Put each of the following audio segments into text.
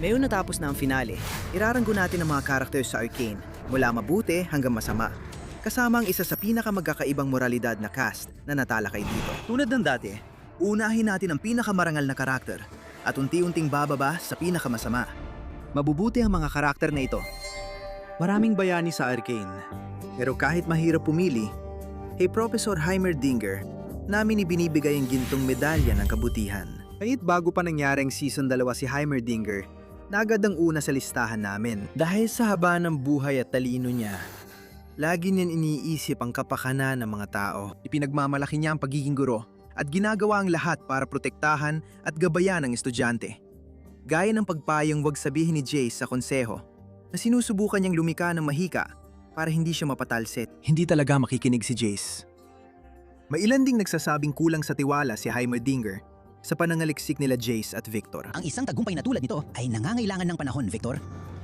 Ngayon natapos na ang finale, iraranggo natin ang mga characters sa Arcane, mula mabuti hanggang masama. Kasama ang isa sa pinakamagkakaibang moralidad na cast na natalakay dito. Tulad ng dati, unahin natin ang pinakamarangal na karakter at unti-unting bababa sa pinakamasama. Mabubuti ang mga karakter na ito. Maraming bayani sa Arcane, pero kahit mahirap pumili, kay Professor Heimerdinger, namin ibinibigay ang gintong medalya ng kabutihan. Kahit bago pa nangyaring season 2 si Heimerdinger, na agad ang una sa listahan namin. Dahil sa haba ng buhay at talino niya, lagi niyan iniisip ang kapakanan ng mga tao. Ipinagmamalaki niya ang pagiging guro at ginagawa ang lahat para protektahan at gabayan ang estudyante. Gaya ng pagpayong wag sabihin ni Jace sa konseho na sinusubukan niyang lumika ng mahika para hindi siya mapatalsik. Hindi talaga makikinig si Jace. May ilan ding nagsasabing kulang sa tiwala si Heimerdinger sa panangaliksik nila Jace at Victor. Ang isang tagumpay na tulad nito ay nangangailangan ng panahon, Victor.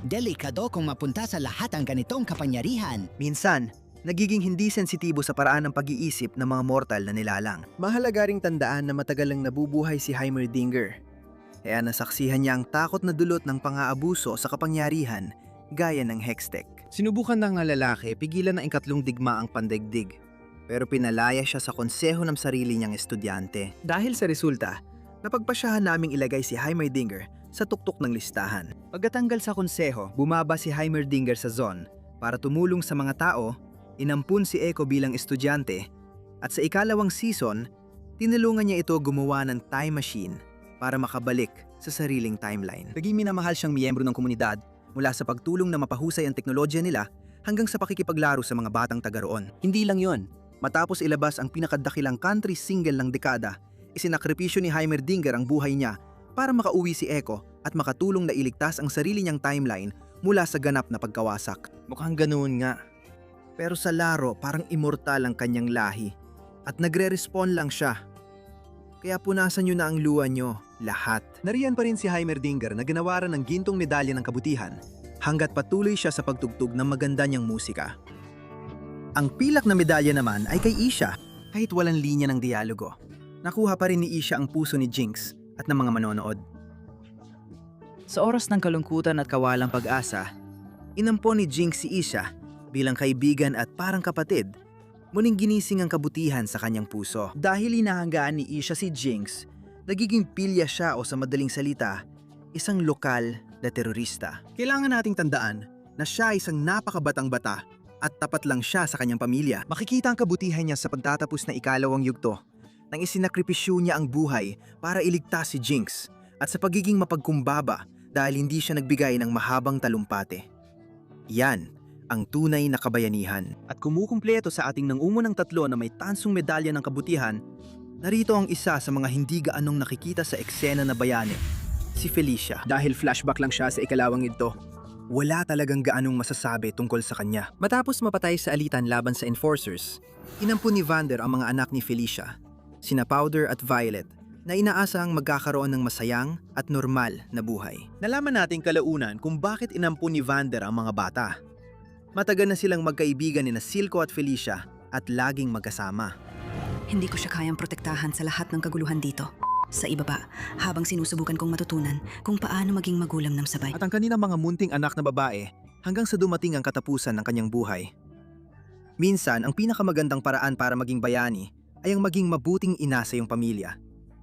Delikado kung mapunta sa lahat ang ganitong kapangyarihan. Minsan, nagiging hindi sensitibo sa paraan ng pag-iisip ng mga mortal na nilalang. Mahalaga ring tandaan na matagal lang nabubuhay si Heimerdinger. Kaya nasaksihan niya ang takot na dulot ng pang-aabuso sa kapangyarihan gaya ng Hextech. Sinubukan ng lalaki pigilan ng ikatlong digmaang pandaigdig. Pero pinalaya siya sa konseho ng sarili niyang estudyante. Dahil sa resulta, napagpasyahan naming ilagay si Heimerdinger sa tuktok ng listahan. Pagkatanggal sa konseho, bumaba si Heimerdinger sa zone para tumulong sa mga tao, inampun si Echo bilang estudyante, at sa ikalawang season, tinulungan niya ito gumawa ng time machine para makabalik sa sariling timeline. Naging minamahal siyang miyembro ng komunidad mula sa pagtulong na mapahusay ang teknolohiya nila hanggang sa pakikipaglaro sa mga batang taga roon. Hindi lang yon. Matapos ilabas ang pinakadakilang country single ng dekada, isinakripisyo ni Heimerdinger ang buhay niya para makauwi si Echo at makatulong na iligtas ang sarili niyang timeline mula sa ganap na pagkawasak. Mukhang ganoon nga. Pero sa laro parang immortal ang kanyang lahi at nagre-respawn lang siya. Kaya punasan niyo na ang luha niyo, lahat. Nariyan pa rin si Heimerdinger na ginawaran ng gintong medalya ng kabutihan hanggat patuloy siya sa pagtugtog ng maganda niyang musika. Ang pilak na medalya naman ay kay Isha, kahit walang linya ng dialogo. Nakuha pa rin ni Isha ang puso ni Jinx at ng mga manonood. Sa oras ng kalungkutan at kawalang pag-asa, inampon ni Jinx si Isha bilang kaibigan at parang kapatid. Muling ginising ang kabutihan sa kanyang puso. Dahil inahanggaan ni Isha si Jinx, nagiging pilya siya o sa madaling salita, isang lokal na terorista. Kailangan nating tandaan na siya ay isang napakabatang bata at tapat lang siya sa kanyang pamilya. Makikita ang kabutihan niya sa pagtatapos na ikalawang yugto nang isinakripisyo niya ang buhay para iligtas si Jinx at sa pagiging mapagkumbaba dahil hindi siya nagbigay ng mahabang talumpate. Yan ang tunay na kabayanihan. At kumukumpleto sa ating nangungunang tatlo na may tansong medalya ng kabutihan, narito ang isa sa mga hindi gaanong nakikita sa eksena na bayani, si Felicia. Dahil flashback lang siya sa ikalawang yugto, wala talagang gaanong masasabi tungkol sa kanya. Matapos mapatay sa alitan laban sa Enforcers, inampun ni Vander ang mga anak ni Felicia, sina Powder at Violet, na inaasahang magkakaroon ng masayang at normal na buhay. Nalaman nating kalaunan kung bakit inampun ni Vander ang mga bata. Matagal na silang magkaibigan ni Silco at Felicia at laging magkasama. Hindi ko siya kayang protektahan sa lahat ng kaguluhan dito. Sa ibaba, habang sinusubukan kong matutunan kung paano maging magulang ng sabay. At ang kanilang mga munting anak na babae hanggang sa dumating ang katapusan ng kanyang buhay. Minsan, ang pinakamagandang paraan para maging bayani ay ang maging mabuting ina sa iyong pamilya.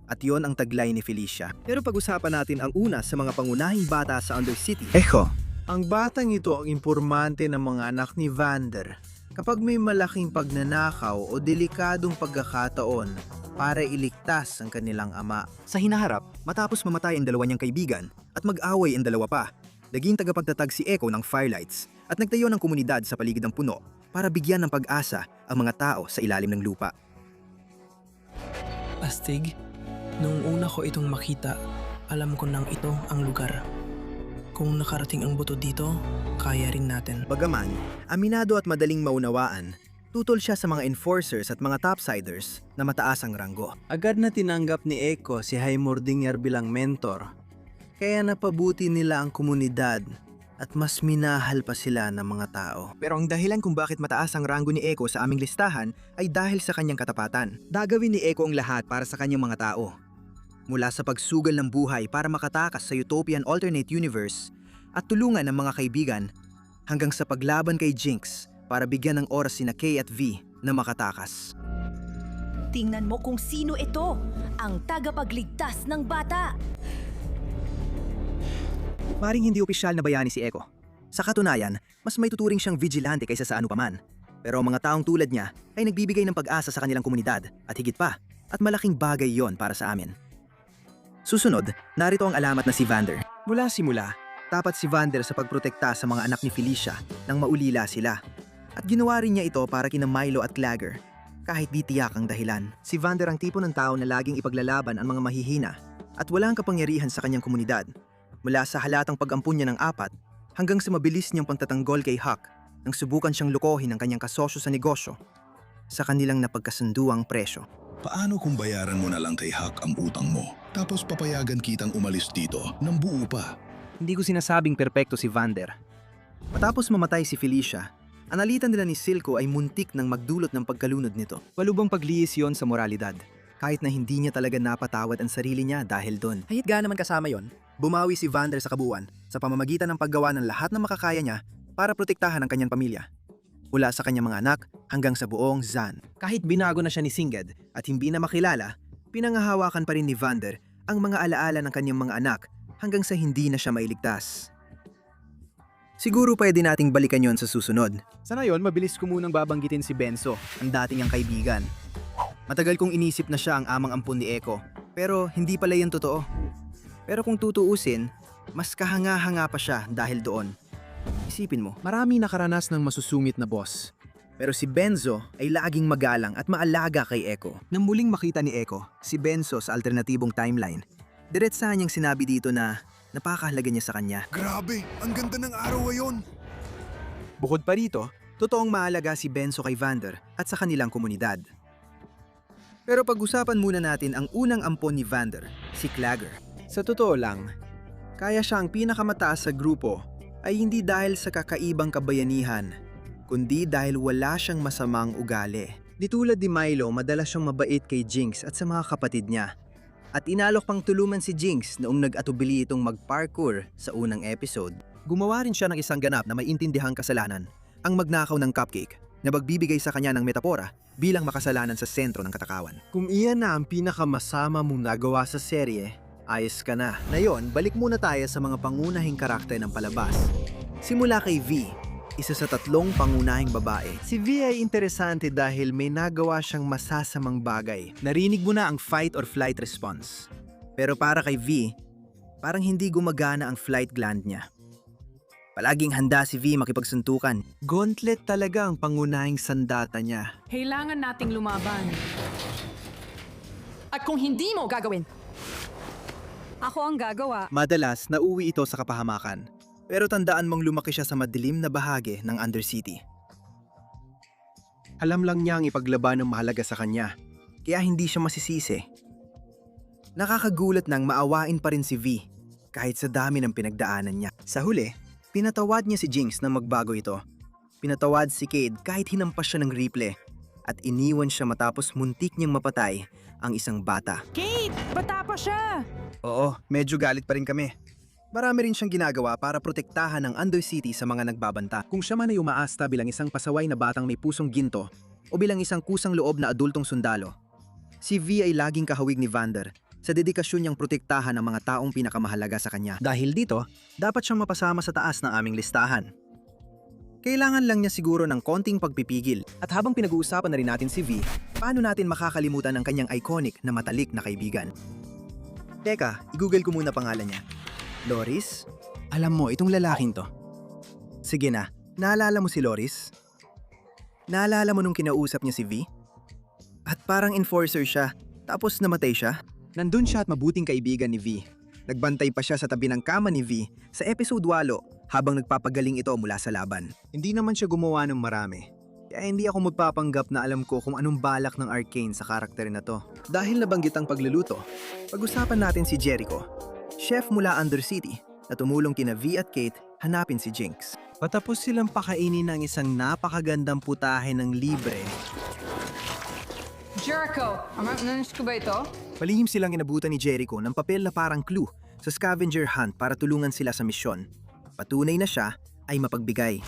At yon ang taglay ni Felicia. Pero pag-usapan natin ang una sa mga pangunahing bata sa Undercity. Echo. Ang batang ito ang impormante ng mga anak ni Vander. Kapag may malaking pagnanakaw o delikadong pagkakataon para iligtas ang kanilang ama. Sa hinaharap, matapos mamatay ang dalawa niyang kaibigan at mag-away ang dalawa pa, naging tagapagtatag si Echo ng Firelights at nagtayo ng komunidad sa paligid ng puno para bigyan ng pag-asa ang mga tao sa ilalim ng lupa. Astig, noong una ko itong makita, alam ko nang ito ang lugar. Kung nakarating ang buto dito, kaya rin natin. Bagaman, aminado at madaling maunawaan, tutol siya sa mga enforcers at mga topsiders na mataas ang ranggo. Agad na tinanggap ni Echo si Heimerdinger bilang mentor, kaya napabuti nila ang komunidad at mas minahal pa sila ng mga tao. Pero ang dahilan kung bakit mataas ang ranggo ni Echo sa aming listahan ay dahil sa kanyang katapatan. Gagawin ni Echo ang lahat para sa kanyang mga tao. Mula sa pagsugal ng buhay para makatakas sa utopian alternate universe at tulungan ng mga kaibigan hanggang sa paglaban kay Jinx para bigyan ng oras sina Kay at V na makatakas. Tingnan mo kung sino ito, ang tagapagligtas ng bata. Maring hindi opisyal na bayani si Echo. Sa katunayan, mas may tuturing siyang vigilante kaysa sa anupaman. Pero ang mga taong tulad niya ay nagbibigay ng pag-asa sa kanilang komunidad at higit pa, at malaking bagay yon para sa amin. Susunod, narito ang alamat na si Vander. Mula simula, tapat si Vander sa pagprotekta sa mga anak ni Felicia nang maulila sila. At ginawa rin niya ito para kina Milo at Clagger, kahit di tiyak ang dahilan. Si Vander ang tipo ng tao na laging ipaglalaban ang mga mahihina at walang kapangyarihan sa kanyang komunidad. Mula sa halatang pag-ampun niya ng 4 hanggang sa mabilis niyang pagtatanggol kay Huck nang subukan siyang lokohin ng kanyang kasosyo sa negosyo sa kanilang napagkasunduang presyo. Paano kung bayaran mo na lang kay Huck ang utang mo, tapos papayagan kitang umalis dito ng buo pa? Hindi ko sinasabing perpekto si Vander. Matapos mamatay si Felicia, analitan nila ni Silco ay muntik nang magdulot ng pagkalunod nito. Walubang paglihis yon sa moralidad, kahit na hindi niya talaga napatawad ang sarili niya dahil doon. Kahit ga naman kasama yon, bumawi si Vander sa kabuuan sa pamamagitan ng paggawa ng lahat ng makakaya niya para protektahan ang kanyang pamilya. Mula sa kanyang mga anak hanggang sa buong Zan. Kahit binago na siya ni Singed at hindi na makilala, pinangahawakan pa rin ni Vander ang mga alaala ng kanyang mga anak hanggang sa hindi na siya mailigtas. Siguro pwede nating balikan yon sa susunod. Sa ngayon, mabilis ko munang babanggitin si Benzo, ang dating niyang kaibigan. Matagal kong inisip na siya ang amang ampun ni Echo, pero hindi pala yan totoo. Pero kung tutuusin, mas kahanga-hanga pa siya dahil doon. Isipin mo, marami nakaranas ng masusungit na boss. Pero si Benzo ay laging magalang at maalaga kay Echo. Nang muling makita ni Echo, si Benzo sa alternatibong timeline, diretsahan niyang sinabi dito na napakahalaga niya sa kanya. Grabe, ang ganda ng araw ngayon! Bukod pa rito, totoong mahalaga si Benzo kay Vander at sa kanilang komunidad. Pero pag-usapan muna natin ang unang ampon ni Vander, si Clagger. Sa totoo lang, kaya siya ang pinakamataas sa grupo ay hindi dahil sa kakaibang kabayanihan, kundi dahil wala siyang masamang ugali. Di tulad ni Milo, madalas siyang mabait kay Jinx at sa mga kapatid niya. At inalok pang tulungan si Jinx noong nag-atubili itong mag-parkour sa unang episode. Gumawa rin siya ng isang ganap na may intindihang kasalanan, ang magnakaw ng cupcake, na magbibigay sa kanya ng metapora bilang makasalanan sa sentro ng katakawan. Kung iyan na ang pinakamasama mong nagawa sa serye, ayos ka na. Ngayon, balik muna tayo sa mga pangunahing karakter ng palabas. Simula kay V, isa sa 3 pangunahing babae. Si V ay interesante dahil may nagawa siyang masasamang bagay. Narinig mo na ang fight or flight response. Pero para kay V, parang hindi gumagana ang flight gland niya. Palaging handa si V makipagsuntukan. Gauntlet talaga ang pangunahing sandata niya. Kailangan nating lumaban. At kung hindi mo gagawin, Ako ang gagawa. Madalas, nauwi ito sa kapahamakan. Pero tandaan mong lumaki siya sa madilim na bahagi ng Undercity. Alam lang niya ang ipaglaban ng mahalaga sa kanya, kaya hindi siya masisisi. Nakakagulat nang maawain pa rin si V, kahit sa dami ng pinagdaanan niya. Sa huli, pinatawad niya si Jinx na magbago ito. Pinatawad si Cade kahit hinampas siya ng Ripple, at iniwan siya matapos muntik niyang mapatay ang isang bata. Kate! Bata pa siya! Oo, medyo galit pa rin kami. Marami rin siyang ginagawa para protektahan ang Undercity sa mga nagbabanta. Kung siya man ay umaasta bilang isang pasaway na batang may pusong ginto o bilang isang kusang loob na adultong sundalo, si V ay laging kahawig ni Vander sa dedikasyon niyang protektahan ang mga taong pinakamahalaga sa kanya. Dahil dito, dapat siyang mapasama sa taas ng aming listahan. Kailangan lang niya siguro ng konting pagpipigil. At habang pinag-uusapan na rin natin si V, paano natin makakalimutan ang kanyang iconic na matalik na kaibigan? Teka, i-google ko muna pangalan niya. Loris? Alam mo, itong lalaking to. Sige na, naalala mo si Loris? Naalala mo nung kinausap niya si V? At parang enforcer siya, tapos namatay siya? Nandun siya at mabuting kaibigan ni V. Nagbantay pa siya sa tabi ng kama ni V sa episode 8 habang nagpapagaling ito mula sa laban. Hindi naman siya gumawa ng marami. Kaya hindi ako magpapanggap na alam ko kung anong balak ng Arcane sa karakter na to. Dahil nabanggit ang pagluluto, pag-usapan natin si Jericho, chef mula Undercity na tumulong kina V at Kate hanapin si Jinx. Patapos silang pakainin ng isang napakagandang putahe ng libre. Jericho! Nanish ko ba ito? Palihim silang inabutan ni Jericho ng papel na parang clue sa scavenger hunt para tulungan sila sa misyon. Patunay na siya ay mapagbigay.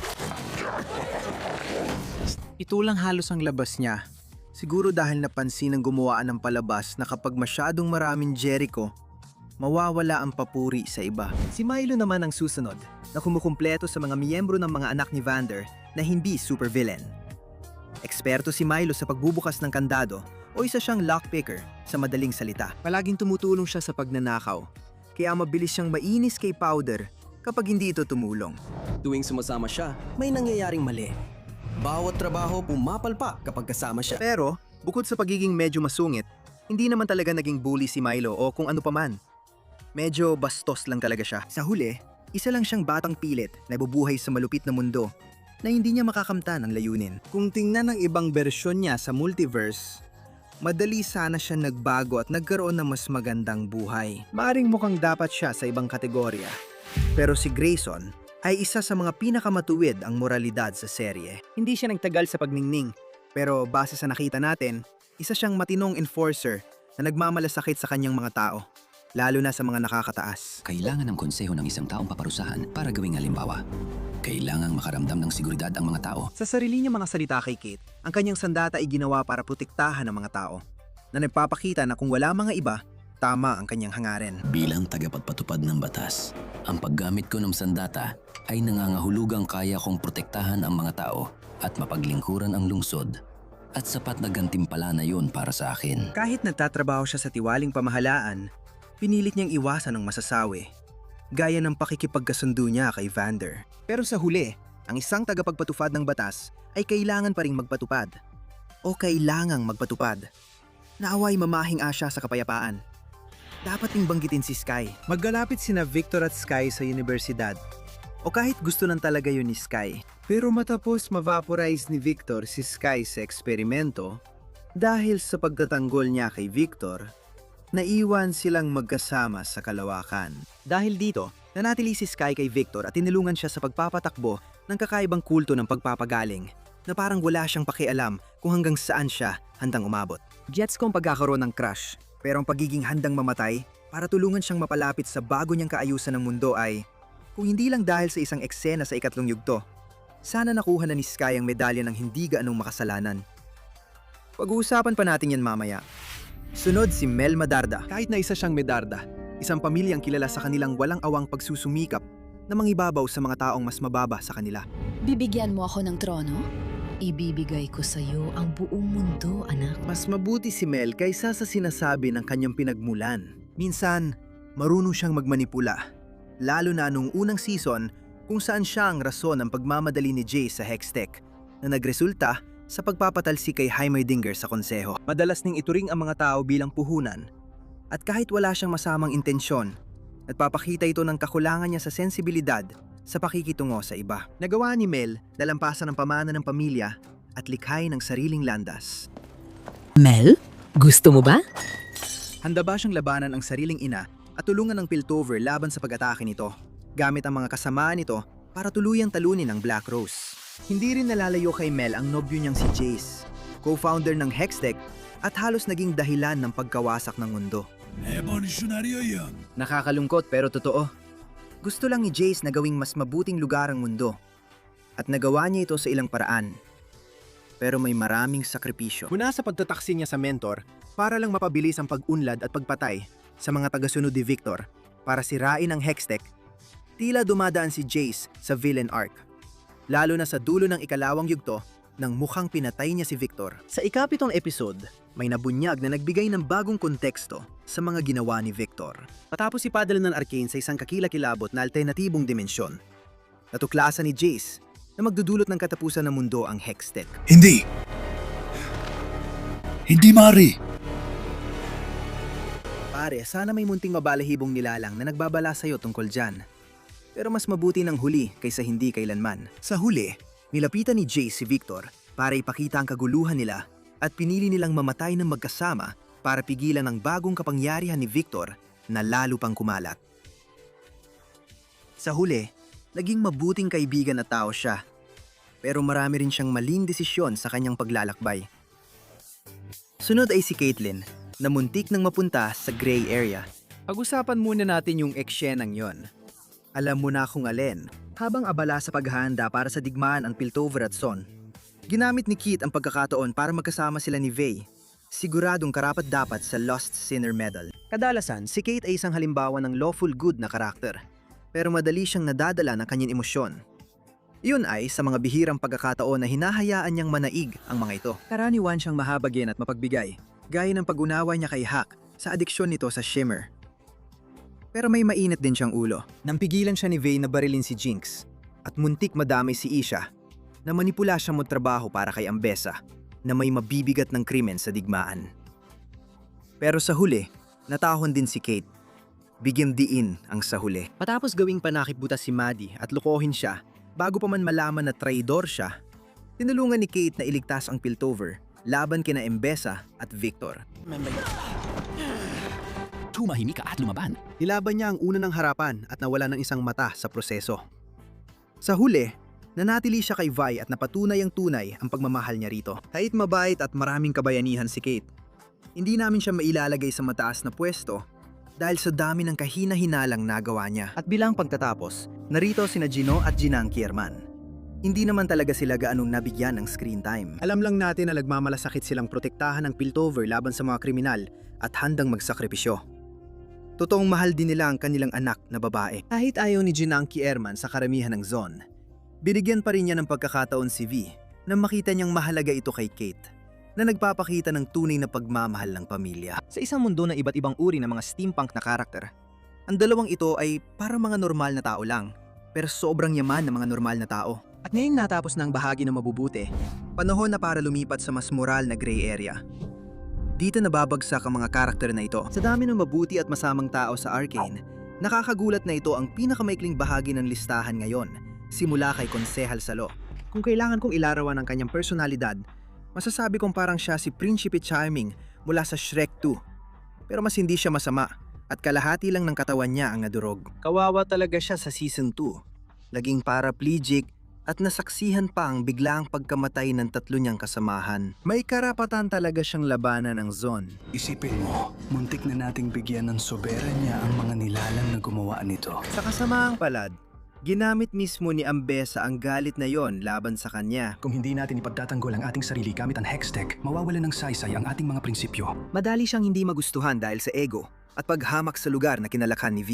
Ito lang halos ang labas niya. Siguro dahil napansin ng gumawa ng palabas na kapag masyadong maraming Jericho, mawawala ang papuri sa iba. Si Milo naman ang susunod na kumukumpleto sa mga miyembro ng mga anak ni Vander na hindi supervillain. Eksperto si Milo sa pagbubukas ng kandado o isa siyang lockpicker sa madaling salita. Palaging tumutulong siya sa pagnanakaw, kaya mabilis siyang mainis kay Powder kapag hindi ito tumulong. Tuwing sumasama siya, may nangyayaring mali. Bawat trabaho pumapalpak kapag kasama siya. Pero, bukod sa pagiging medyo masungit, hindi naman talaga naging bully si Milo o kung ano paman. Medyo bastos lang talaga siya. Sa huli, isa lang siyang batang pilit na bubuhay sa malupit na mundo na hindi niya makakamtan ang layunin. Kung tingnan ng ibang bersyon niya sa multiverse, madali sana siya nagbago at nagkaroon ng mas magandang buhay. Maaring mukhang dapat siya sa ibang kategorya. Pero si Grayson ay isa sa mga pinakamatuwid ang moralidad sa serye. Hindi siya nagtagal sa pagningning, pero base sa nakita natin, isa siyang matinong enforcer na nagmamalasakit sa kanyang mga tao, lalo na sa mga nakakataas. Kailangan ng konseho ng isang taong paparusahan para gawing halimbawa. Kailangang makaramdam ng seguridad ang mga tao. Sa sarili niya mga salita kay Kate, ang kanyang sandata ay ginawa para protektahan ang mga tao, na nagpapakita na kung wala mga iba, tama ang kanyang hangarin. Bilang tagapagpatupad ng batas, ang paggamit ko ng sandata ay nangangahulugang kaya kong protektahan ang mga tao at mapaglingkuran ang lungsod at sapat na gantimpala na yun para sa akin. Kahit nagtatrabaho siya sa tiwaling pamahalaan, pinilit niyang iwasan ang masasawi, gaya ng pakikipagkasundo niya kay Vander. Pero sa huli, ang isang tagapagpatupad ng batas ay kailangan pa ring magpatupad. O kailangang magpatupad. Naaway mamahing asya sa kapayapaan. Dapat ding banggitin si Sky. Magkalapit sina Victor at Sky sa universidad. O kahit gusto nang talaga yun ni Sky. Pero matapos ma-vaporize ni Victor si Sky sa eksperimento, dahil sa pagtatanggol niya kay Victor, naiwan silang magkasama sa kalawakan. Dahil dito, nanatili si Sky kay Victor at tinulungan siya sa pagpapatakbo ng kakaibang kulto ng pagpapagaling na parang wala siyang pakialam kung hanggang saan siya handang umabot. Gets kong pagkakaroon ng crush, pero ang pagiging handang mamatay para tulungan siyang mapalapit sa bago niyang kaayusan ng mundo ay, kung hindi lang dahil sa isang eksena sa ikatlong yugto, sana nakuha na ni Sky ang medalya ng hindi gaanong makasalanan. Pag-uusapan pa natin yan mamaya. Sunod si Mel Medarda. Kahit na isa siyang Medarda, isang pamilyang kilala sa kanilang walang awang pagsusumikap na mangibabaw sa mga taong mas mababa sa kanila. Bibigyan mo ako ng trono? Ibibigay ko sa iyo ang buong mundo, anak. Mas mabuti si Mel kaysa sa sinasabi ng kanyang pinagmulan. Minsan, marunong siyang magmanipula. Lalo na nung unang season kung saan siya ang rason ng pagmamadali ni Jace sa Hextech na nagresulta sa pagpapatalsik kay Heimerdinger sa konseho. Madalas ning ituring ang mga tao bilang puhunan. At kahit wala siyang masamang intensyon, nagpapakita ito ng kakulangan niya sa sensibilidad sa pakikitungo sa iba. Nagawa ni Mel na lampasan ang pamana ng pamilya at likhay ng sariling landas. Mel, gusto mo ba? Handa ba siyang labanan ang sariling ina at tulungan ng Piltover laban sa pag-atake nito, gamit ang mga kasamaan nito para tuluyang talunin ang Black Rose? Hindi rin nalalayo kay Mel ang nobyo niyang si Jace, co-founder ng Hextech at halos naging dahilan ng pagkawasak ng mundo. Nakakalungkot pero totoo. Gusto lang ni Jace na gawing mas mabuting lugar ang mundo at nagawa niya ito sa ilang paraan. Pero may maraming sakripisyo. Muna sa pagtataksi niya sa mentor para lang mapabilis ang pag-unlad at pagpatay sa mga tagasunod ni Victor para sirain ang Hextech, tila dumadaan si Jace sa villain arc. Lalo na sa dulo ng ikalawang yugto nang mukhang pinatay niya si Victor. Sa ikapitong episode, may nabunyag na nagbigay ng bagong konteksto sa mga ginawa ni Victor. Matapos ipadala ng Arcane sa isang kakilakilabot na alternatibong dimensyon, natuklasan ni Jace na magdudulot ng katapusan ng mundo ang Hextech. Hindi! Hindi, Mari! Pare, sana may munting mabalahibong nilalang na nagbabala sa'yo tungkol dyan. Pero mas mabuti ng huli kaysa hindi kailanman. Sa huli, nilapitan ni Jace si Victor para ipakita ang kaguluhan nila at pinili nilang mamatay ng magkasama para pigilan ang bagong kapangyarihan ni Victor na lalo pang kumalat. Sa huli, naging mabuting kaibigan na tao siya. Pero marami rin siyang maling desisyon sa kanyang paglalakbay. Sunod ay si Caitlyn, na muntik nang mapunta sa gray area. Pag-usapan muna natin yung eksenang yon. Alam mo na kung alin. Habang abala sa paghahanda para sa digmaan ang Piltover at Son, ginamit ni Kit ang pagkakataon para magkasama sila ni Vey. Siguradong karapat-dapat sa Lost Sinner Medal. Kadalasan, si Kate ay isang halimbawa ng lawful good na karakter, pero madali siyang nadadala ng kanyang emosyon. Iyon ay sa mga bihirang pagkakataon na hinahayaan niyang manaig ang mga ito. Karaniwan siyang mahabagin at mapagbigay, gaya ng pag-unawa niya kay Hack sa adiksyon nito sa Shimmer. Pero may mainit din siyang ulo. Nampigilan siya ni Vey na barilin si Jinx at muntik madamay si Isha na manipula siyang magtrabaho para kay Ambessa na may mabibigat ng krimen sa digmaan. Pero sa huli, natahon din si Kate. Bigyan diin ang sa huli. Matapos gawing panakip-butas si Maddie at lukohin siya, bago pa man malaman na traidor siya, tinulungan ni Kate na iligtas ang Piltover laban kina Ambessa at Victor. Tumahimik ka at lumaban. Nilaban niya ang una ng harapan at nawala ng isang mata sa proseso. Sa huli, nanatili siya kay Vi at napatunay ang tunay ang pagmamahal niya rito. Kahit mabait at maraming kabayanihan si Kate, hindi namin siya mailalagay sa mataas na pwesto dahil sa dami ng kahina-hinalang nagawa niya. At bilang pagtatapos, narito sina Gino at Ginang Kierman. Hindi naman talaga sila gaanong nabigyan ng screen time. Alam lang natin na nagmamalasakit silang protektahan ng Piltover laban sa mga kriminal at handang magsakripisyo. Totoong mahal din nila ang kanilang anak na babae. Kahit ayaw ni Ginang Kierman sa karamihan ng zone, binigyan pa rin niya ng pagkakataon si V na makita niyang mahalaga ito kay Kate, na nagpapakita ng tunay na pagmamahal ng pamilya. Sa isang mundo ng iba't ibang uri ng mga steampunk na karakter, ang dalawang ito ay parang mga normal na tao lang, pero sobrang yaman ng mga normal na tao. At ngayong natapos na ang bahagi na mabubuti, panahon na para lumipat sa mas moral na gray area. Dito nababagsak ang mga karakter na ito. Sa dami ng mabuti at masamang tao sa Arcane, nakakagulat na ito ang pinakamaikling bahagi ng listahan ngayon, simula kay Konsehal Salo. Kung kailangan kong ilarawan ang kanyang personalidad, masasabi kong parang siya si Prinsipe Charming mula sa Shrek 2. Pero mas hindi siya masama at kalahati lang ng katawan niya ang nadurog. Kawawa talaga siya sa Season 2. Laging paraplegic at nasaksihan pa ang biglaang pagkamatay ng 3 niyang kasamahan. May karapatan talaga siyang labanan ang Zon. Isipin mo, muntik na nating bigyan ng sobera niya ang mga nilalang na gumawa nito. Sa kasamaang palad, ginamit mismo ni Ambessa ang galit na yon laban sa kanya. Kung hindi natin ipagtatanggol ang ating sarili gamit ang Hextech, mawawalan ng saysay ang ating mga prinsipyo. Madali siyang hindi magustuhan dahil sa ego at paghamak sa lugar na kinalakhan ni V.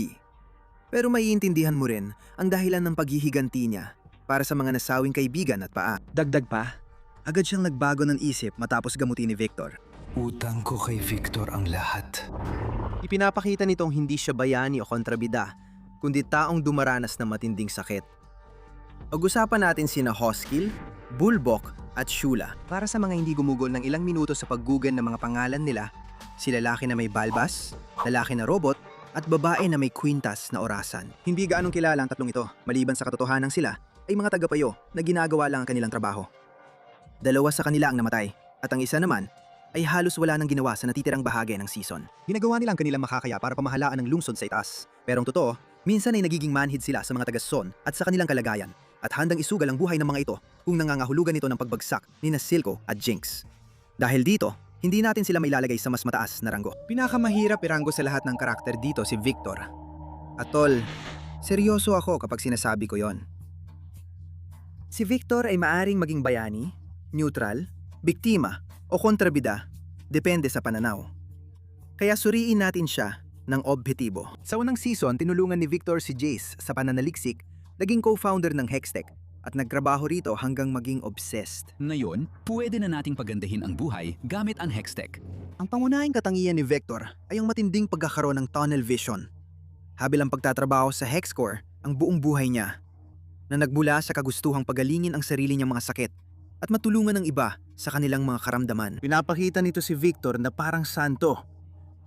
Pero maiintindihan mo rin ang dahilan ng paghihiganti niya para sa mga nasawing kaibigan at paa. Dagdag pa, agad siyang nagbago ng isip matapos gamutin ni Victor. Utang ko kay Victor ang lahat. Ipinapakita nitong hindi siya bayani o kontrabida, kundi taong dumaranas ng matinding sakit. Pag-usapan natin sina Hoskill, Bulbok at Shula. Para sa mga hindi gumugol ng ilang minuto sa paggugan ng mga pangalan nila, si lalaki na may balbas, lalaki na robot, at babae na may kwintas na orasan. Hindi gaanong kilala ang tatlong ito, maliban sa katotohanan sila ay mga tagapayo na ginagawa lang ang kanilang trabaho. 2 sa kanila ang namatay, at ang isa naman ay halos wala nang ginawa sa natitirang bahagi ng season. Ginagawa nilang kanilang makakaya para pamahalaan ang lungsod sa itaas. Pero ang totoo, minsan ay nagiging manhid sila sa mga taga-Son at sa kanilang kalagayan, at handang isugal ang buhay ng mga ito kung nangangahulugan ito ng pagbagsak ni Silco at Jinx. Dahil dito, hindi natin sila mailalagay sa mas mataas na ranggo. Pinakamahirap iranggo sa lahat ng karakter dito si Victor. At tol, seryoso ako kapag sinasabi ko yon. Si Victor ay maaring maging bayani, neutral, biktima, o kontrabida, depende sa pananaw. Kaya suriin natin siya ng objektibo. Sa unang season, tinulungan ni Victor si Jace sa pananaliksik, naging co-founder ng Hextech, at nagtrabaho rito hanggang maging obsessed. Ngayon, pwede na nating pagandahin ang buhay gamit ang Hextech. Ang pangunahing katangian ni Victor ay ang matinding pagkakaroon ng tunnel vision. Habil ang pagtatrabaho sa Hexcore ang buong buhay niya, na nagmula sa kagustuhang pagalingin ang sarili niyang mga sakit at matulungan ng iba sa kanilang mga karamdaman. Pinapakita nito si Victor na parang santo,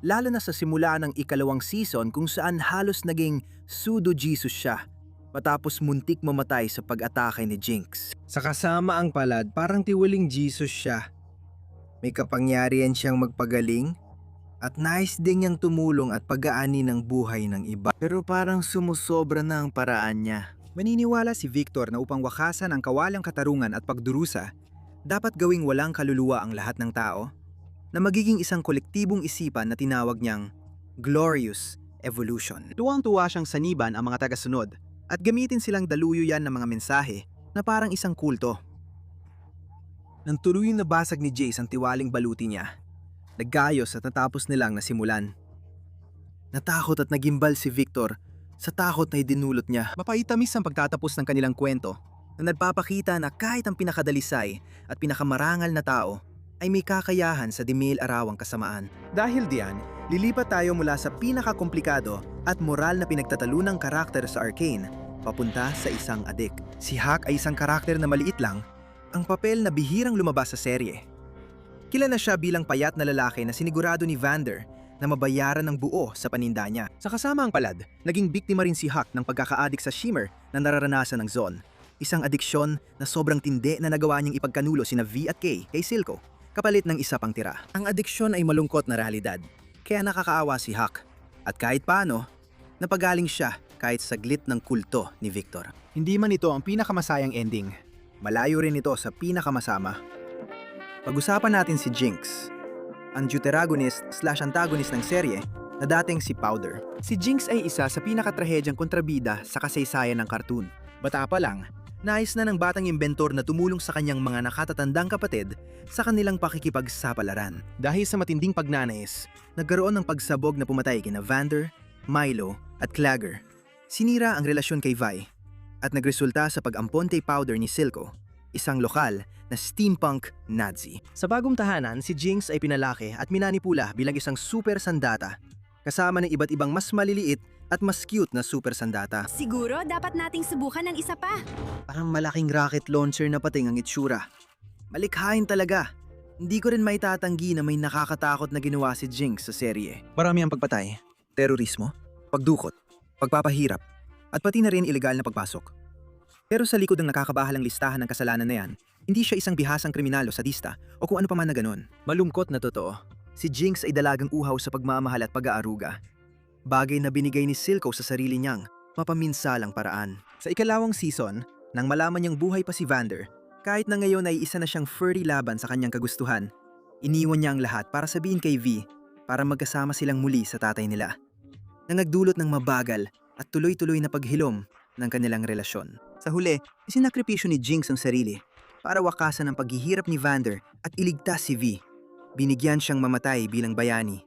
lalo na sa simula ng 2nd season kung saan halos naging pseudo-Jesus siya matapos muntik mamatay sa pag-atake ni Jinx. Sa kasama ang palad, parang tiwiling Jesus siya. May kapangyarihan siyang magpagaling at nais din niyang tumulong at pag-aani ng buhay ng iba. Pero parang sumusobra na ang paraan niya. Maniniwala si Victor na upang wakasan ang kawalang katarungan at pagdurusa, dapat gawing walang kaluluwa ang lahat ng tao, na magiging isang kolektibong isipan na tinawag niyang Glorious Evolution. Tuwang-tuwa siyang saniban ang mga tagasunod at gamitin silang daluyuyan ng mga mensahe na parang isang kulto. Nang tuluyang nabasag ni Jace ang tiwaling baluti niya, naggayos at natapos nilang nasimulan. Natakot at nagimbal si Victor sa takot na idinulot niya. Mapaitamis ang pagtatapos ng kanilang kwento na nagpapakita na kahit ang pinakadalisay at pinakamarangal na tao ay may kakayahan sa dimil-arawang kasamaan. Dahil diyan, lilipat tayo mula sa pinakakomplikado at moral na pinagtatalunang karakter sa Arcane papunta sa isang adik. Si Hawk ay isang karakter na maliit lang, ang papel na bihirang lumabas sa serye. Kilala siya bilang payat na lalaki na sinigurado ni Vander na mabayaran ng buo sa paninda niya. Sa kasamaang palad, naging biktima rin si Hawk ng pagkakaadik sa Shimmer na nararanasan ng Zon. Isang adiksyon na sobrang tindi na nagawa niyang ipagkanulo sina V at K kay Silco, kapalit ng isa pang tira. Ang adiksyon ay malungkot na realidad, kaya nakakaawa si Hawk. At kahit paano, napagaling siya kahit saglit ng kulto ni Victor. Hindi man ito ang pinakamasayang ending. Malayo rin ito sa pinakamasama. Pag-usapan natin si Jinx, ang deuteragonist/antagonist ng serye na dating si Powder. Si Jinx ay isa sa pinakatrahedyang kontrabida sa kasaysayan ng cartoon. Bata pa lang, nais na ng batang inventor na tumulong sa kanyang mga nakatatandang kapatid sa kanilang pakikipagsapalaran. Dahil sa matinding pagnanais, nagkaroon ng pagsabog na pumatay kina Vander, Milo at Clagger. Sinira ang relasyon kay Vi at nagresulta sa pag-ampon kay Powder ni Silco, isang lokal na steampunk Nazi. Sa bagong tahanan, si Jinx ay pinalaki at minanipula bilang isang super sandata, kasama ng iba't ibang mas maliliit at mas cute na super sandata. Siguro dapat nating subukan ng isa pa. Parang malaking rocket launcher na pating ang itsura. Malikhain talaga. Hindi ko rin maitatanggi na may nakakatakot na ginawa si Jinx sa serye. Marami ang pagpatay, terorismo, pagdukot, pagpapahirap, at pati na rin ilegal na pagpasok. Pero sa likod ng nakakabahalang listahan ng kasalanan na yan, hindi siya isang bihasang kriminal o sadista o kung ano pa man na ganun. Malungkot na totoo, si Jinx ay dalagang uhaw sa pagmamahal at pag-aaruga. Bagay na binigay ni Silco sa sarili niyang mapaminsalang paraan. Sa ikalawang season, nang malaman niyang buhay pa si Vander, kahit na ngayon ay isa na siyang furry laban sa kanyang kagustuhan, iniwan niya ang lahat para sabihin kay V para magkasama silang muli sa tatay nila, na nagdulot ng mabagal at tuloy-tuloy na paghilom ng kanilang relasyon. Sa huli, isinakripisyo ni Jinx ang sarili para wakasan ang paghihirap ni Vander at iligtas si V. Binigyan siyang mamatay bilang bayani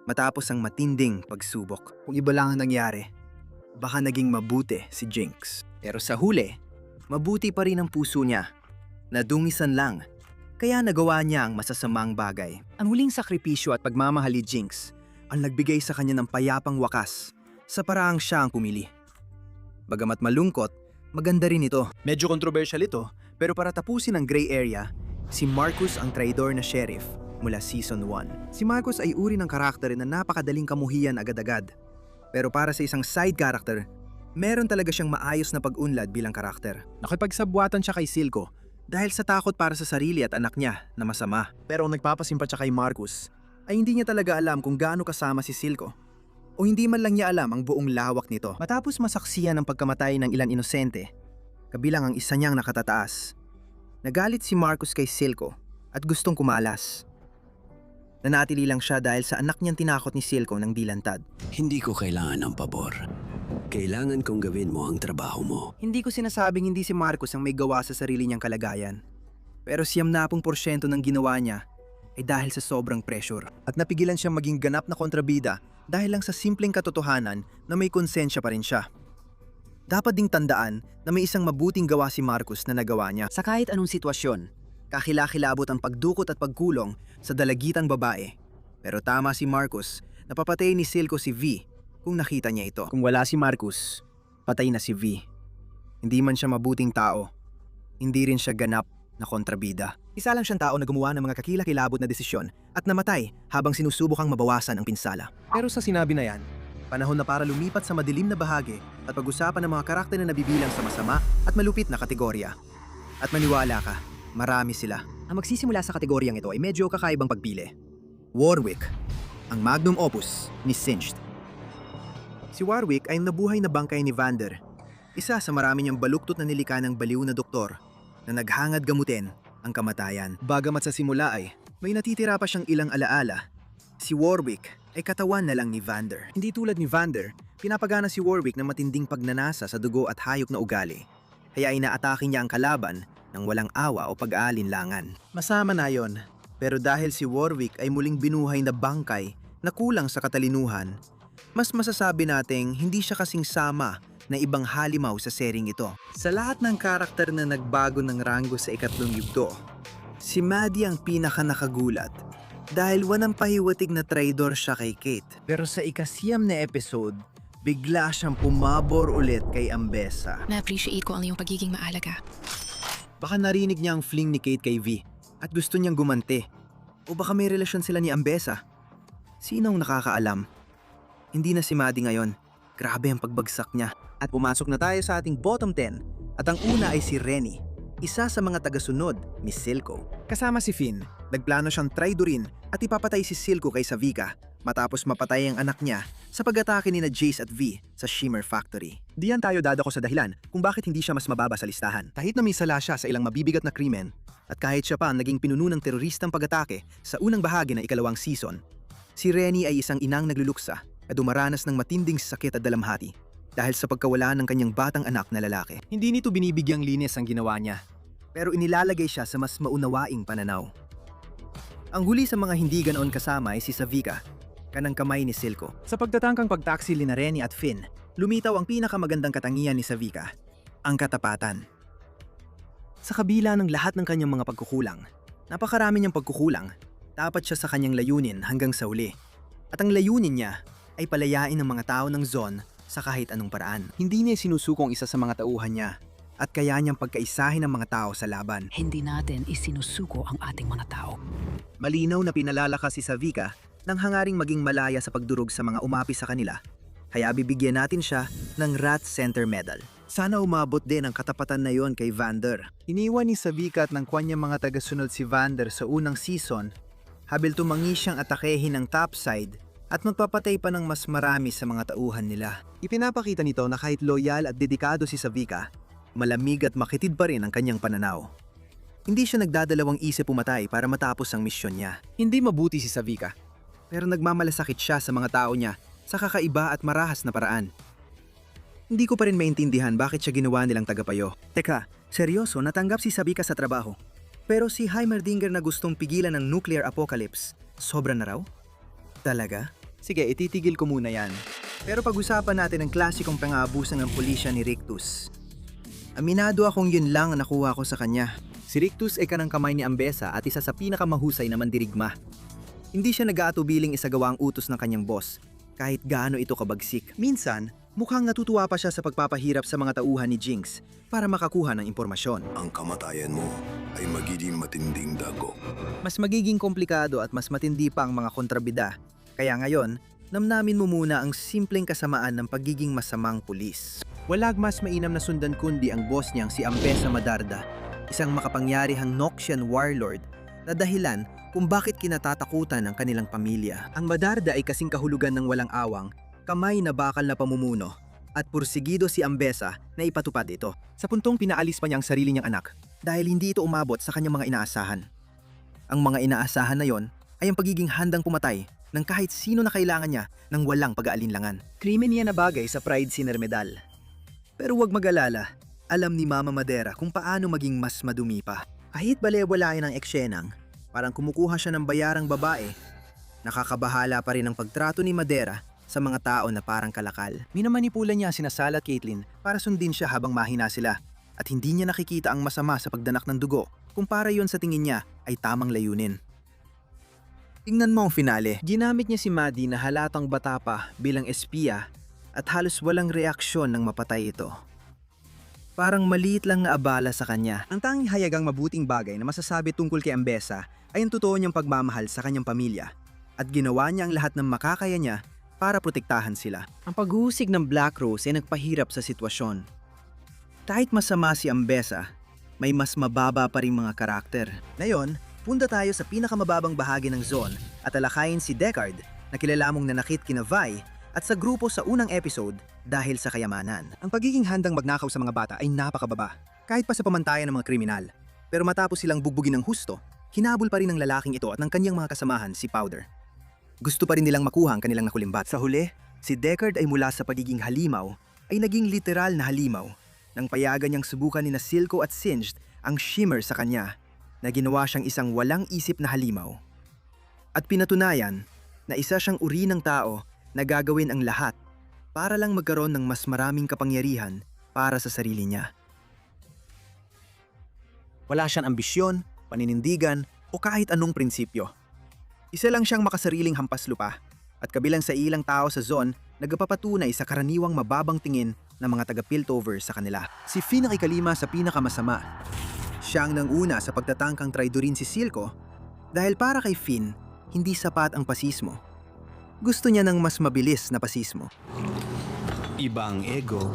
matapos ang matinding pagsubok. Kung iba lang ang nangyari, baka naging mabuti si Jinx. Pero sa huli, mabuti pa rin ang puso niya. Nadungisan lang, kaya nagawa niya ang masasamang bagay. Ang huling sakripisyo at pagmamahal ni Jinx ang nagbigay sa kanya ng payapang wakas sa paraang siya ang pumili. Bagamat malungkot, maganda rin ito. Medyo kontrobersyal ito, pero para tapusin ang gray area, si Marcus ang traidor na sheriff mula season 1. Si Marcus ay uri ng karakter na napakadaling kamuhian agad-agad. Pero para sa isang side character, meron talaga siyang maayos na pag-unlad bilang karakter. Nakipagsabwatan siya kay Silco dahil sa takot para sa sarili at anak niya na masama. Pero ang nagpapasimpa siya kay Marcus ay hindi niya talaga alam kung gaano kasama si Silco. O hindi man lang niya alam ang buong lawak nito. Matapos masaksiyan ang pagkamatay ng ilang inosente, kabilang ang isa niyang nakatataas, nagalit si Marcus kay Silco at gustong kumalas. Nanatili lang siya dahil sa anak niyang tinakot ni Silco ng dilantad. Hindi ko kailangan ng pabor. Kailangan kong gawin mo ang trabaho mo. Hindi ko sinasabing hindi si Marcus ang may gawa sa sarili niyang kalagayan. Pero 70% ng ginawa niya ay dahil sa sobrang pressure. At napigilan siyang maging ganap na kontrabida dahil lang sa simpleng katotohanan na may konsensya pa rin siya. Dapat ding tandaan na may isang mabuting gawa si Marcus na nagawa niya. Sa kahit anong sitwasyon, kakilakilabot ang pagdukot at pagkulong sa dalagitang babae. Pero tama si Marcus, napapatay ni Silco si V kung nakita niya ito. Kung wala si Marcus, patay na si V. Hindi man siya mabuting tao, hindi rin siya ganap na kontrabida. Isa lang siyang tao na gumawa ng mga kakilakilabot na desisyon at namatay habang sinusubukang mabawasan ang pinsala. Pero sa sinabi na yan, panahon na para lumipat sa madilim na bahagi at pag-usapan ng mga karakter na nabibilang sa masama at malupit na kategorya. At maniwala ka, marami sila. Ang magsisimula sa kategoryang ito ay medyo kakaibang pagpili. Warwick, ang magnum opus ni Singed. Si Warwick ay nabuhay na bangkay ni Vander, isa sa marami niyang baluktot na nilika ng baliw na doktor na naghangad gamutin ang kamatayan. Bagamat sa simula ay May natitira pa siyang ilang alaala. Si Warwick ay katawan na lang ni Vander. Hindi tulad ni Vander, pinapagana si Warwick ng matinding pagnanasa sa dugo at hayop na ugali. Kaya inaatake niya ang kalaban ng walang awa o pag-aalinlangan. Masama na yon. Pero dahil si Warwick ay muling binuhay na bangkay na kulang sa katalinuhan, mas masasabi nating hindi siya kasing sama na ibang halimaw sa sering ito. Sa lahat ng karakter na nagbago ng ranggo sa ikatlong yugto, si Maddie ang pinaka-nakagulat dahil walang pahiwatig na traidor siya kay Kate. Pero sa ika-9 na episode, bigla siyang pumabor ulit kay Ambessa. Na-appreciate ko ang iyong pagiging maalaga. Baka narinig niya ang fling ni Kate kay V at gusto niyang gumanti. O baka may relasyon sila ni Ambessa. Sinong nakakaalam? Hindi na si Maddie ngayon. Grabe ang pagbagsak niya. At pumasok na tayo sa ating bottom 10. At ang una ay si Rennie, isa sa mga tagasunod ni Silco. Kasama si Finn, nagplano siyang traidorin at ipapatay si Silco kay Savika matapos mapatay ang anak niya sa pag-atake ni na Jace at V sa Shimmer Factory. Diyan tayo dadako sa dahilan kung bakit hindi siya mas mababa sa listahan. Kahit na may sala siya sa ilang mabibigat na krimen, at kahit siya pa ang naging pinuno ng teroristang pag-atake sa unang bahagi ng ikalawang season, si Rennie ay isang inang nagluluksa at dumaranas ng matinding sakit at dalamhati dahil sa pagkawala ng kanyang batang anak na lalaki. Hindi nito binibigyang linis ang ginawa niya, pero inilalagay siya sa mas maunawaing pananaw. Ang huli sa mga hindi ganoon kasama ay si Savika, kanang kamay ni Silco. Sa pagtatangkang pagtaksi ni Rennie at Finn, lumitaw ang pinakamagandang katangian ni Savika, ang katapatan. Sa kabila ng lahat ng kanyang mga pagkukulang, napakarami niyang pagkukulang, tapat siya sa kanyang layunin hanggang sa uli. At ang layunin niya ay palayain ng mga tao ng Zon sa kahit anong paraan. Hindi niya sinusukong isa sa mga tauhan niya at kaya niyang pagkaisahin ang mga tao sa laban. Hindi natin isinusuko ang ating mga tao. Malinaw na pinalalakas si Savika nang hangaring maging malaya sa pagdurog sa mga umapi sa kanila. Kaya bibigyan natin siya ng Rat Center Medal. Sana umabot din ang katapatan na yon kay Vander. Iniwan ni Savika at ng kanyang mga tagasunod si Vander sa unang season, habil tumangi siyang atakehin ng topside at magpapatay pa ng mas marami sa mga tauhan nila. Ipinapakita nito na kahit loyal at dedikado si Savika, malamig at makitid pa rin ang kanyang pananaw. Hindi siya nagdadalawang isip pumatay para matapos ang misyon niya. Hindi mabuti si Savika, pero nagmamalasakit siya sa mga tao niya sa kakaiba at marahas na paraan. Hindi ko pa rin maintindihan bakit siya ginawa nilang tagapayo. Teka, seryoso natanggap si Savika sa trabaho. Pero si Heimerdinger na gustong pigilan ng nuclear apocalypse, sobra na raw? Talaga? Sige, ititigil ko muna yan. Pero pag-usapan natin ang klasikong pang-aabusan ng pulisya ni Rictus. Aminado akong yun lang ang nakuha ko sa kanya. Si Rictus ay kanang kamay ni Ambessa at isa sa pinakamahusay na mandirigma. Hindi siya nag-aatubiling isagawa ang utos ng kanyang boss, kahit gaano ito kabagsik. Minsan, mukhang natutuwa pa siya sa pagpapahirap sa mga tauhan ni Jinx para makakuha ng impormasyon. Ang kamatayan mo ay magiging matinding dagok. Mas magiging komplikado at mas matindi pa ang mga kontrabida. Kaya ngayon, namnamin mo muna ang simpleng kasamaan ng pagiging masamang pulis. Walag mas mainam na sundan kundi ang boss niyang si Ambessa Madarda, isang makapangyarihang Noxian warlord na dahilan kung bakit kinatatakutan ng kanilang pamilya. Ang Madarda ay kasing kahulugan ng walang awang, kamay na bakal na pamumuno, at pursigido si Ambessa na ipatupad ito. Sa puntong pinaalis pa niya ang sarili niyang anak dahil hindi ito umabot sa kanyang mga inaasahan. Ang mga inaasahan na yon ay ang pagiging handang pumatay ng kahit sino na kailangan niya ng walang pag-aalinlangan. Krimen niya na bagay sa Pride Sinner Medal. Pero huwag mag-alala, alam ni Mama Madera kung paano maging mas madumi pa. Kahit balewalain ang eksenang, parang kumukuha siya ng bayarang babae, nakakabahala pa rin ang pagtrato ni Madera sa mga tao na parang kalakal. Minamanipulan niya sina Sal at Caitlyn para sundin siya habang mahina sila at hindi niya nakikita ang masama sa pagdanak ng dugo kung para yon sa tingin niya ay tamang layunin. Tingnan mo ang finale. Ginamit niya si Maddie na halatang bata pa bilang espiya at halos walang reaksyon nang mapatay ito. Parang maliit lang na abala sa kanya. Ang tanging hayagang mabuting bagay na masasabi tungkol kay Ambessa ay ang totoo niyang pagmamahal sa kanyang pamilya at ginawa niya ang lahat ng makakaya niya para protektahan sila. Ang paghuhusig ng Black Rose ay nagpahirap sa sitwasyon. Kahit masama si Ambessa, may mas mababa pa ring mga karakter. Ngayon, punta tayo sa pinakamababang bahagi ng Zone at alakayin si Deckard na kilala mong nanakit kina Vi at sa grupo sa unang episode dahil sa kayamanan. Ang pagiging handang magnakaw sa mga bata ay napakababa, kahit pa sa pamantayan ng mga kriminal. Pero matapos silang bugbugin ng husto, Hinabol pa rin ng lalaking ito at ng kanyang mga kasamahan si Powder. Gusto pa rin nilang makuha ang kanilang nakulimbat. Sa huli, si Deckard ay mula sa pagiging halimaw ay naging literal na halimaw nang payagan niyang subukan ni na Silco at Singed ang shimmer sa kanya na ginawa siyang isang walang isip na halimaw. At pinatunayan na isa siyang uri ng tao na gagawin ang lahat para lang magkaroon ng mas maraming kapangyarihan para sa sarili niya. Wala siyang ambisyon, paninindigan o kahit anong prinsipyo. Isa lang siyang makasariling hampas lupa at kabilang sa ilang tao sa zone nagpapatunay sa karaniwang mababang tingin ng mga taga-Piltover sa kanila. Si Finn ang ikalima sa pinakamasama. Siya ang nanguna sa pagtatangkang traidorin si Silco dahil para kay Finn, hindi sapat ang pasismo. Gusto niya ng mas mabilis na pasismo. Iba ang ego,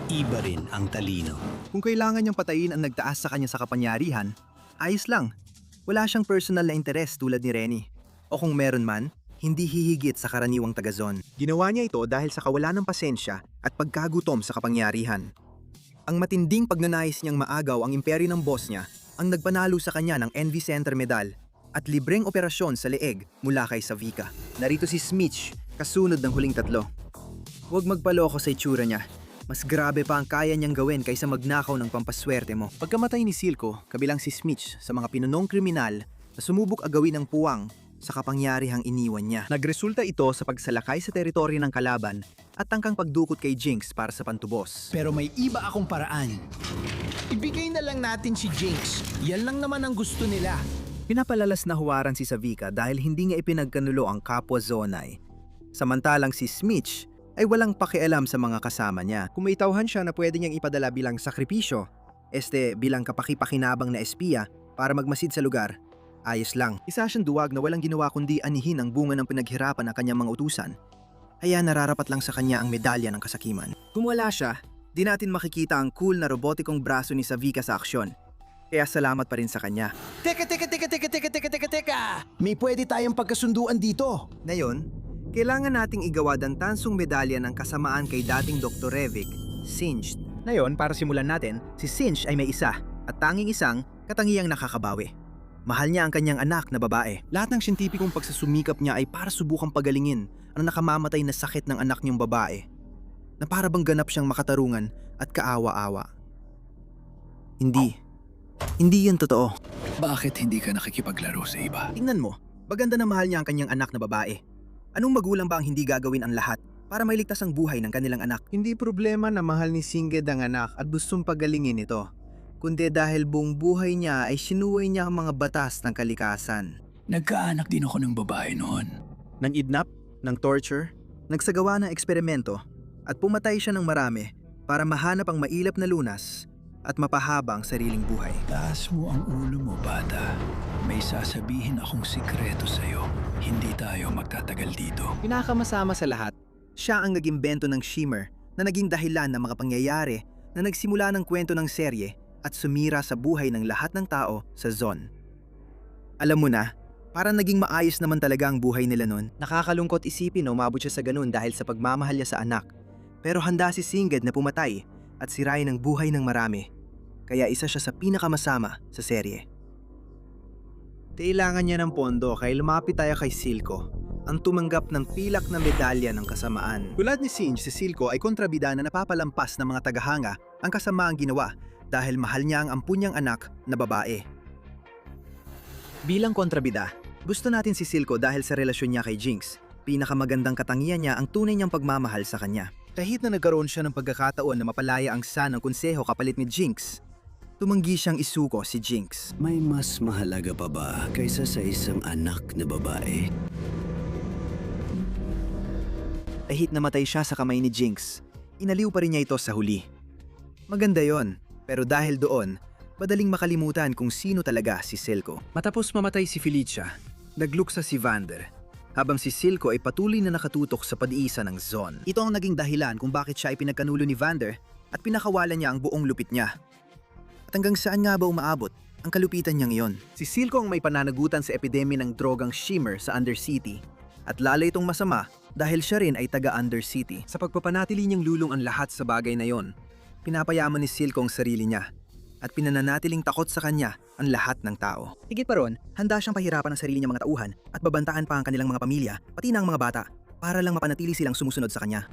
iba rin ang talino. Kung kailangan niyang patayin ang nagtaas sa kanya sa kapangyarihan, ayos lang. Wala siyang personal na interes tulad ni Rennie. O kung meron man, hindi hihigit sa karaniwang taga-zone. Ginawa niya ito dahil sa kawalan ng pasensya at pagkagutom sa kapangyarihan. Ang matinding pagnanais niyang maagaw ang imperyo ng boss niya ang nagpanalo sa kanya ng Envy Center Medal at libreng operasyon sa leeg mula kay Savika. Narito si Smitch, kasunod ng huling tatlo. Huwag magpaloko sa itsura niya. Mas grabe pa ang kaya niyang gawin kaysa magnakaw ng pampaswerte mo. Pagkamatay ni Silco, kabilang si Smitch sa mga pinunong kriminal na sumubok agawin ng puwang sa kapangyarihang iniwan niya. Nagresulta ito sa pagsalakay sa teritoryo ng kalaban at tangkang pagdukot kay Jinx para sa pantubos. Pero may iba akong paraan. Ibigay na lang natin si Jinx. Yan lang naman ang gusto nila. Pinapalalas na huwaran si Savika dahil hindi niya ipinagkanulo ang kapwa Zonai. Samantalang si Smitch ay walang pakialam sa mga kasama niya. Kung may tauhan siya na pwede niyang ipadala bilang sakripisyo, bilang kapakipakinabang na espiya para magmasid sa lugar, ayos lang. Isa siyang duwag na walang ginawa kundi anihin ang bunga ng pinaghirapan ng kanyang mga utusan. Kaya nararapat lang sa kanya ang medalya ng kasakiman. Kung wala siya, di natin makikita ang cool na robotikong braso ni Savika sa aksyon. Kaya salamat pa rin sa kanya. Teka! May pwede tayong pagkasunduan dito. Ngayon, kailangan nating igawa ang tansong medalya ng kasamaan kay dating Dr. Revik, Singed. Ngayon, para simulan natin, si Singed ay may isa at tanging isang katangiang nakakabawi. Mahal niya ang kanyang anak na babae. Lahat ng siyentipikong pagsasumikap niya ay para subukang pagalingin ang nakamamatay na sakit ng anak niyang babae na para bang ganap siyang makatarungan at kaawa-awa. Hindi yun totoo. Bakit hindi ka nakikipaglaro sa iba? Tingnan mo, maganda na mahal niya ang kanyang anak na babae. Anong magulang ba ang hindi gagawin ang lahat para mailigtas ang buhay ng kanilang anak? Hindi problema na mahal ni Singed ang anak at gustong pagalingin ito, kundi dahil buong buhay niya ay sinuway niya ang mga batas ng kalikasan. Nagkaanak din ako ng babae noon. Nang idnap, ng torture, nagsagawa ng eksperimento at pumatay siya ng marami para mahanap ang mailap na lunas at mapahaba ang sariling buhay. Taas mo ang ulo mo, bata. May sasabihin akong sikreto sa'yo. Hindi tayo magtatagal dito. Pinakamasama sa lahat, siya ang naging bento ng Shimmer na naging dahilan ng mga pangyayari na nagsimula ng kwento ng serye at sumira sa buhay ng lahat ng tao sa zone. Alam mo na, parang naging maayos naman talaga ang buhay nila nun. Nakakalungkot isipin na umabot siya sa ganun dahil sa pagmamahal niya sa anak. Pero handa si Singed na pumatay at sirain ang buhay ng marami. Kaya isa siya sa pinakamasama sa serye. Kailangan niya ng pondo kaya lumapit tayo kay Silco, ang tumanggap ng pilak na medalya ng kasamaan. Tulad ni Singed, si Silco ay kontrabida na napapalampas ng mga tagahanga ang kasamaang ginawa dahil mahal niya ang ampun niyang anak na babae. Bilang kontrabida, gusto natin si Silco dahil sa relasyon niya kay Jinx. Pinakamagandang katangian niya ang tunay niyang pagmamahal sa kanya. Kahit na nagkaroon siya ng pagkakataon na mapalaya ang San ng konseho kapalit ni Jinx, tumanggi siyang isuko si Jinx. May mas mahalaga pa ba kaysa sa isang anak na babae? Kahit namatay siya sa kamay ni Jinx, inaliw pa rin niya ito sa huli. Maganda yon, pero dahil doon, madaling makalimutan kung sino talaga si Silco. Matapos mamatay si Felicia, nagluksa si Vander, habang si Silco ay patuloy na nakatutok sa pag-iisa ng Zone. Ito ang naging dahilan kung bakit siya ay pinagkanulo ni Vander at pinakawalan niya ang buong lupit niya. At hanggang saan nga ba umaabot ang kalupitan niyang iyon? Si Silco ang may pananagutan sa epidemya ng drogang Shimmer sa Undercity at lalo itong masama dahil siya rin ay taga-Undercity. Sa pagpapanatili niyang lulong ang lahat sa bagay na yon, pinapayaman ni Silco ang sarili niya. at pinananatiling takot sa kanya ang lahat ng tao. Higit pa ron, handa siyang pahirapan ang sarili niyang mga tauhan at babantaan pa ang kanilang mga pamilya, pati na ang mga bata, para lang mapanatili silang sumusunod sa kanya.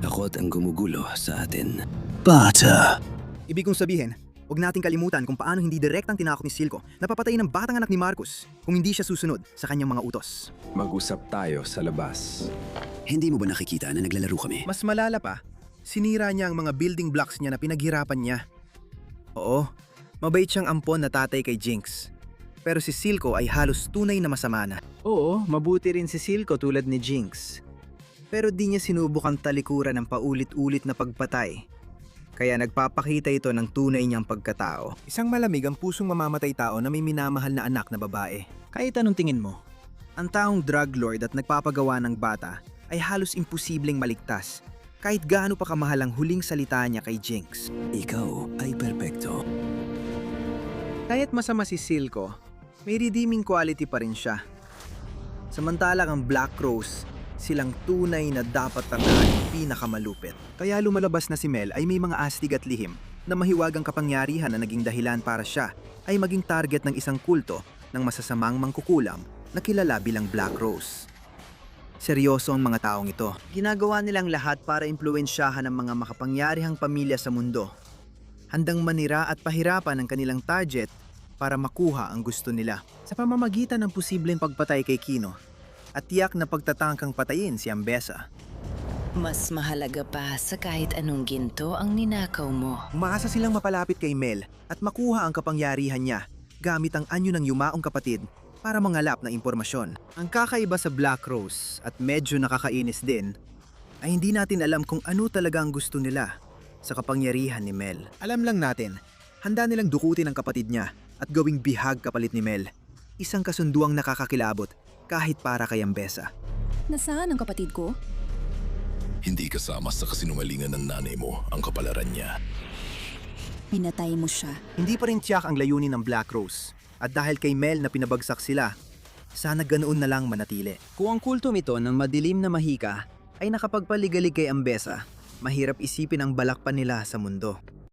Takot ang gumugulo sa atin. Bata! Ibig kong sabihin, huwag nating kalimutan kung paano hindi direktang tinakot ni Silco na papatayin ng batang anak ni Marcus kung hindi siya susunod sa kanyang mga utos. Mag-usap tayo sa labas. Hindi mo ba nakikita na naglalaro kami? Mas malala pa, sinira niya ang mga building blocks niya na pinaghirapan niya. Oo, mabait siyang ampon na tatay kay Jinx. Pero si Silco ay halos tunay na masama na. Oo, mabuti rin si Silco tulad ni Jinx. Pero di niya sinubukang talikuran ng paulit-ulit na pagpatay. Kaya nagpapakita ito ng tunay niyang pagkatao. Isang malamig ang pusong mamamatay tao na may minamahal na anak na babae. Kahit anong tingin mo, ang taong drug lord at nagpapagawa ng bata ay halos imposibleng maligtas kahit gaano pa kamahal ang huling salita niya kay Jinx. Ikaw ay perpekto. Kahit masama si Silco, may redeeming quality pa rin siya. Samantalang ang Black Rose, silang tunay na dapat tandaan ng pinakamalupit. Kaya lumalabas na si Mel ay may mga astig at lihim na mahiwagang kapangyarihan na naging dahilan para siya ay maging target ng isang kulto ng masasamang mangkukulam na kilala bilang Black Rose. Seryoso ang mga taong ito. Ginagawa nilang lahat para impluwensyahan ang mga makapangyarihang pamilya sa mundo. Handang manira at pahirapan ang kanilang target para makuha ang gusto nila. Sa pamamagitan ng posibleng pagpatay kay Kino at tiyak na pagtatangkang patayin si Ambessa. Mas mahalaga pa sa kahit anong ginto ang ninakaw mo. Umaasa silang mapalapit kay Mel at makuha ang kapangyarihan niya gamit ang anyo ng yumaong kapatid para mangalap ng impormasyon. Ang kakaiba sa Black Rose at medyo nakakainis din ay hindi natin alam kung ano talaga ang gusto nila sa kapangyarihan ni Mel. Alam lang natin, handa nilang dukutin ang kapatid niya at gawing bihag kapalit ni Mel. Isang kasunduang nakakakilabot kahit para kay Ambessa. Nasaan ang kapatid ko? Hindi kasama sa kasinungalingan ng nanay mo ang kapalaran niya. Pinatay mo siya. Hindi pa rin tiyak ang layunin ng Black Rose. At dahil kay Mel na pinabagsak sila, sana ganoon na lang manatili. Kung ang kultum ito ng madilim na mahika ay nakapagpaligalig kay Ambessa, mahirap isipin ang balakpan nila sa mundo.